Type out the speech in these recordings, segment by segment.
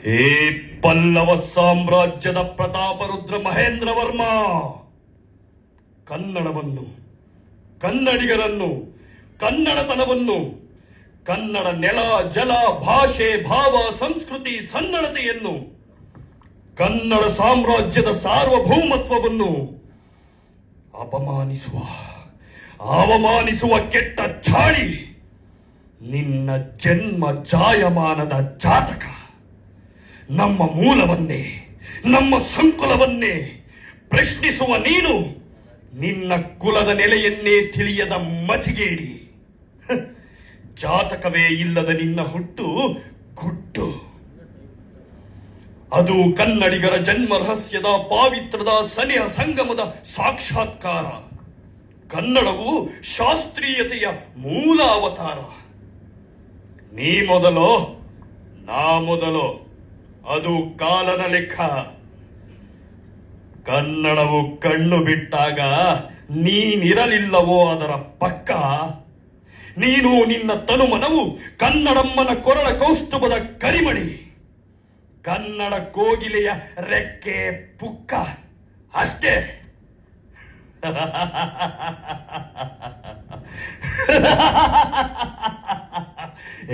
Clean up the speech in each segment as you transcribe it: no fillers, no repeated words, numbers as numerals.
ಹೇ ಪಲ್ಲವ ಸಾಮ್ರಾಜ್ಯದ ಪ್ರತಾಪರುದ್ರ ಮಹೇಂದ್ರ ವರ್ಮ, ಕನ್ನಡವನ್ನು, ಕನ್ನಡಿಗರನ್ನು, ಕನ್ನಡತನವನ್ನು, ಕನ್ನಡ ನೆಲ ಜಲ ಭಾಷೆ ಭಾವ ಸಂಸ್ಕೃತಿ ಸನ್ನಡತೆಯನ್ನು, ಕನ್ನಡ ಸಾಮ್ರಾಜ್ಯದ ಸಾರ್ವಭೌಮತ್ವವನ್ನು ಅವಮಾನಿಸುವ ಕೆಟ್ಟ ಚಾಳಿ ನಿನ್ನ ಜನ್ಮ ಜಾಯಮಾನದ ಜಾತಕ. ನಮ್ಮ ಮೂಲವನ್ನೇ, ನಮ್ಮ ಸಂಕುಲವನ್ನೇ ಪ್ರಶ್ನಿಸುವ ನೀನು ನಿನ್ನ ಕುಲದ ನೆಲೆಯನ್ನೇ ತಿಳಿಯದ ಮತಿಗೇಡಿ. ಜಾತಕವೇ ಇಲ್ಲದ ನಿನ್ನ ಹುಟ್ಟು ಗುಟ್ಟು. ಅದು ಕನ್ನಡಿಗರ ಜನ್ಮ ರಹಸ್ಯದ ಪಾವಿತ್ರದ ಸನಿಹ ಸಂಗಮದ ಸಾಕ್ಷಾತ್ಕಾರ. ಕನ್ನಡವು ಶಾಸ್ತ್ರೀಯತೆಯ ಮೂಲ ಅವತಾರ. ನೀ ಮೊದಲೋ ನಾ ಮೊದಲೋ ಅದು ಕಾಲನ ಲೆಕ್ಕ. ಕನ್ನಡವು ಕಣ್ಣು ಬಿಟ್ಟಾಗ ನೀನಿರಲಿಲ್ಲವೋ ಅದರ ಪಕ್ಕ. ನೀನು ನಿನ್ನ ತನುಮನವು ಕನ್ನಡಮ್ಮನ ಕೊರಳ ಕೌಸ್ತುಭದ ಕರಿಮಣಿ. ಕನ್ನಡ ಕೋಗಿಲೆಯ ರೆಕ್ಕೆ ಪುಕ್ಕ ಅಷ್ಟೇ.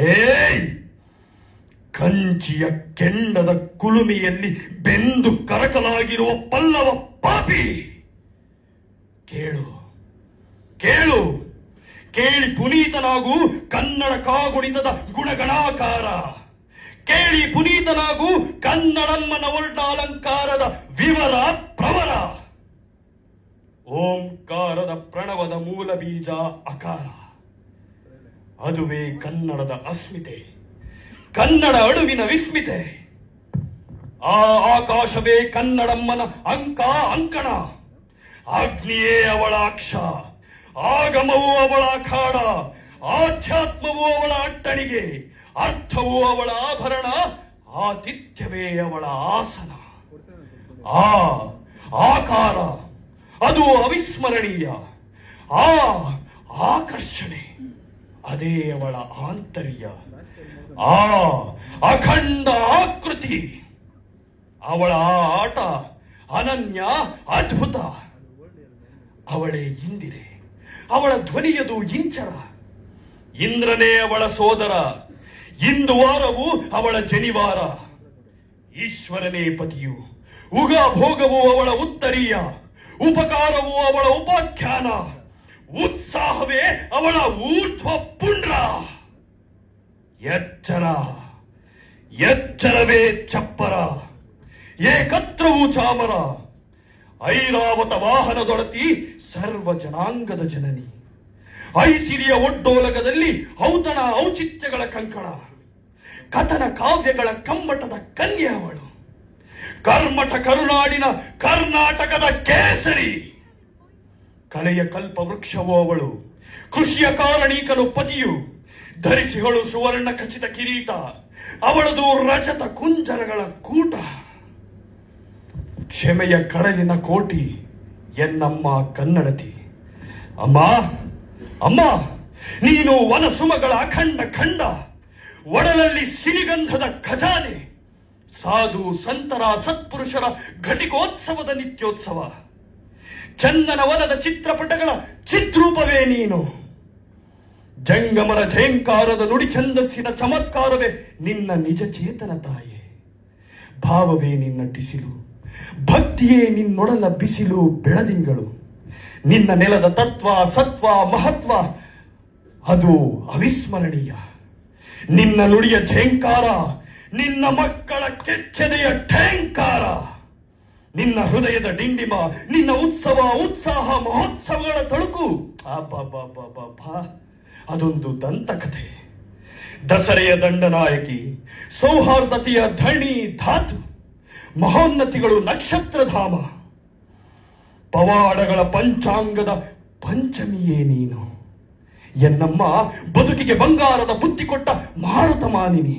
ಏಯ್, ಕಂಚಿಯ ಕೆಂಡದ ಕುಲುಮೆಯಲ್ಲಿ ಬೆಂದು ಕರಕಲಾಗಿರುವ ಪಲ್ಲವ ಪಾಪಿ, ಕೇಳು ಕೇಳು, ಕೇಳಿ ಪುನೀತನಾಗು ಕನ್ನಡ ಕಾಗುಣಿತದ ಗುಣಗಣಾಕಾರ. ಕೇಳಿ ಪುನೀತನಾಗು ಕನ್ನಡಮ್ಮನ ವರ್ಣಾಲಂಕಾರದ ವಿವರ ಪ್ರವರ. ಓಂಕಾರದ ಪ್ರಣವದ ಮೂಲ ಬೀಜ ಅಕಾರ. ಅದುವೇ ಕನ್ನಡದ ಅಸ್ಮಿತೆ, ಕನ್ನಡ ಅಣುವಿನ ವಿಸ್ಮಿತೆ. ಆ ಆಕಾಶವೇ ಕನ್ನಡಮ್ಮನ ಅಂಕಣ. ಅಗ್ನಿಯೇ ಅವಳ ಅಕ್ಷ, ಆಗಮವು ಅವಳ ಅಖಾಡ, ಆಧ್ಯಾತ್ಮವು ಅವಳ ಅಟ್ಟಣಿಗೆ, ಅರ್ಥವು ಅವಳ ಆಭರಣ, ಆತಿಥ್ಯವೇ ಅವಳ ಆಸನ. ಆ ಆಕಾರ ಅದು ಅವಿಸ್ಮರಣೀಯ. ಆ ಆಕರ್ಷಣೆ ಅದೇ ಅವಳ ಆಂತರ್ಯ. ಆ ಅಖಂಡ ಆಕೃತಿ ಅವಳ ಆಟ ಅನನ್ಯ ಅದ್ಭುತ. ಅವಳೇ ಇಂದಿರೆ, ಅವಳ ಧ್ವನಿಯದು ಇಂಚರ. ಇಂದ್ರನೇ ಅವಳ ಸೋದರ, ಇಂದು ವಾರವು ಅವಳ ಜನಿವಾರ. ಈಶ್ವರನೇ ಪತಿಯು, ಉಗಭೋಗವು ಅವಳ ಉತ್ತರೀಯ, ಉಪಕಾರವು ಅವಳ ಉಪಾಖ್ಯಾನ, ಉತ್ಸಾಹವೇ ಅವಳ ಊರ್ಧ್ವ ಪುಂಡ್ರ. ಎಚ್ಚರವೇ ಚಪ್ಪರ, ಏಕತ್ರವೂ ಚಾಮರ. ಐರಾವತ ವಾಹನದೊಡತಿ ಸರ್ವ ಜನಾಂಗದ ಜನನಿ. ಐಸಿರಿಯ ಒಡ್ಡೋಲಗದಲ್ಲಿ ಔತಣ ಔಚಿತ್ಯಗಳ ಕಂಕಣ. ಕಥನ ಕಾವ್ಯಗಳ ಕಮ್ಮಟದ ಕನ್ಯೆ ಅವಳು. ಕರ್ಮಠ ಕರುನಾಡಿನ ಕರ್ನಾಟಕದ ಕೇಸರಿ. ಕಲೆಯ ಕಲ್ಪ ವೃಕ್ಷವೋ ಅವಳು, ಕೃಷಿಯ ಕಾರಣೀಕನು ಪತಿಯು. ಧರಿಸಿಗಳು ಸುವರ್ಣ ಖಚಿತ ಕಿರೀಟ, ಅವಳದು ರಜತ ಕುಂಜರಗಳ ಕೂಟ. ಕ್ಷಮೆಯ ಕಡಲಿನ ಕೋಟಿ ಎನ್ನಮ್ಮ ಕನ್ನಡತಿ. ಅಮ್ಮ ಅಮ್ಮ, ನೀನು ವನಸುಮಗಳ ಅಖಂಡ ಖಂಡ. ಒಡಲಲ್ಲಿ ಸಿರಿಗಂಧದ ಖಜಾನೆ. ಸಾಧು ಸಂತರ ಸತ್ಪುರುಷರ ಘಟಿಕೋತ್ಸವದ ನಿತ್ಯೋತ್ಸವ. ಚಂದನ ವನದ ಚಿತ್ರಪಟಗಳ ಚಿದ್ರೂಪವೇ ನೀನು. ಜಂಗಮರ ಝೇಂಕಾರದ ನುಡಿ ಛಂದಸ್ಸಿನ ಚಮತ್ಕಾರವೇ ನಿನ್ನ ನಿಜ ಚೇತನ ತಾಯೇ. ಭಾವವೇ ನಿನ್ನ ಟಿಸಿಲು, ಭಕ್ತಿಯೇ ನಿನ್ನೊಡಲ ಬಿಸಿಲು ಬೆಳದಿಂಗಳು. ನಿನ್ನ ನೆಲದ ತತ್ವ ಸತ್ವ ಮಹತ್ವ ಅದು ಅವಿಸ್ಮರಣೀಯ. ನಿನ್ನ ನುಡಿಯ ಝೇಂಕಾರ ನಿನ್ನ ಮಕ್ಕಳ ಕೆಚ್ಚೆದೆಯ ಠೇಂಕಾರ. ನಿನ್ನ ಹೃದಯದ ಡಿಂಡಿಮ, ನಿನ್ನ ಉತ್ಸವ ಉತ್ಸಾಹ ಮಹೋತ್ಸವಗಳ ತಳುಕು. ಅದೊಂದು ದಂತಕಥೆ. ದಸರೆಯ ದಂಡನಾಯಕಿ, ಸೌಹಾರ್ದತೆಯ ಧಣಿ ಧಾತು. ಮಹೋನ್ನತಿಗಳು ನಕ್ಷತ್ರಧಾಮ. ಪವಾಡಗಳ ಪಂಚಾಂಗದ ಪಂಚಮಿಯೇ ನೀನು. ಎನ್ನಮ್ಮ ಬದುಕಿಗೆ ಬಂಗಾರದ ಬುದ್ಧಿ ಕೊಟ್ಟ ಮಾರುತ ಮಾನಿನಿ.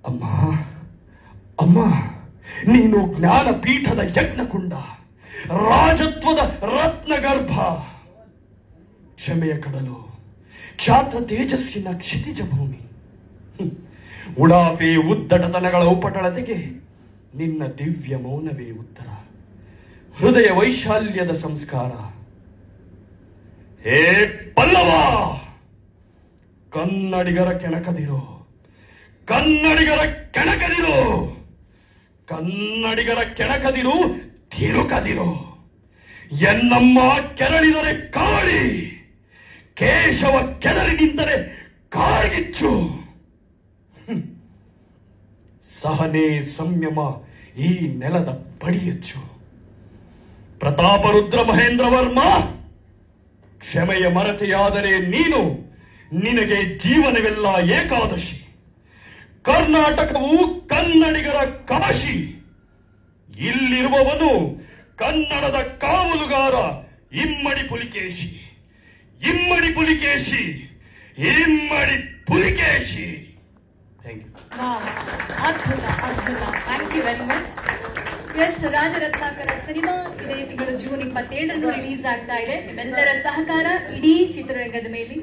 ಅಮ್ಮ ಅಮ್ಮ, ನೀನು ಜ್ಞಾನಪೀಠದ ಯಜ್ಞಕುಂಡ, ರಾಜತ್ವದ ರತ್ನಗರ್ಭ. ಕ್ಷಮೆಯ ಕಡಲು, ಕ್ಷಾತ್ರ ತೇಜಸ್ಸಿನ ಕ್ಷಿತಿಜ ಭೂಮಿ. ಉಡಾಫೆ ಉದ್ದಟತನಗಳ ಉಪಟಳತೆಗೆ ನಿನ್ನ ದಿವ್ಯ ಮೌನವೇ ಉತ್ತರ. ಹೃದಯ ವೈಶಾಲ್ಯದ ಸಂಸ್ಕಾರ. ಹೇ ಪಲ್ಲವ, ಕನ್ನಡಿಗರ ಕೆಣಕದಿರೋ, ಕನ್ನಡಿಗರ ಕೆಣಕದಿರೋ, ಕನ್ನಡಿಗರ ಕೆಣಕದಿರು, ತಿರುಕದಿರು. ಎನ್ನಮ್ಮ ಕೆರಳಿದರೆ ಕಾಳಿ, ಕೇಶವ ಕೆದರಿ ನಿಂತರೆ ಕಾಳ್ಗಿಚ್ಚು. ಸಹನೆ ಸಂಯಮ ಈ ನೆಲದ ಬಡಿಯಚ್ಚು. ಪ್ರತಾಪರುದ್ರ ಮಹೇಂದ್ರ ವರ್ಮ, ಕ್ಷಮೆಯ ಮರತೆಯಾದರೆ ನೀನು, ನಿನಗೆ ಜೀವನವೆಲ್ಲ ಏಕಾದಶಿ. ಕರ್ನಾಟಕವು ಕನ್ನಡಿಗರ ಕಾಶಿ. ಇಲ್ಲಿರುವವನು ಕನ್ನಡದ ಕಾವಲುಗಾರ ಇಮ್ಮಡಿ ಪುಲಿಕೇಶಿ, ಇಮ್ಮಡಿ ಪುಲಿಕೇಶಿ, ಇಮ್ಮಡಿ ಪುಲಿಕೇಶಿ. Thank you. ಅದ್ಭುತ ಅದ್ಭುತ, thank you very much. Yes, Rajaratnakara cinema ಇದೇ ತಿಂಗಳು ಜೂನ್ 27ರಂದು ರಿಲೀಸ್ ಆಗ್ತಾ ಇದೆ. ನಿಮ್ಮೆಲ್ಲರ ಸಹಕಾರ ಇಡೀ ಚಿತ್ರರಂಗದ ಮೇಲೆ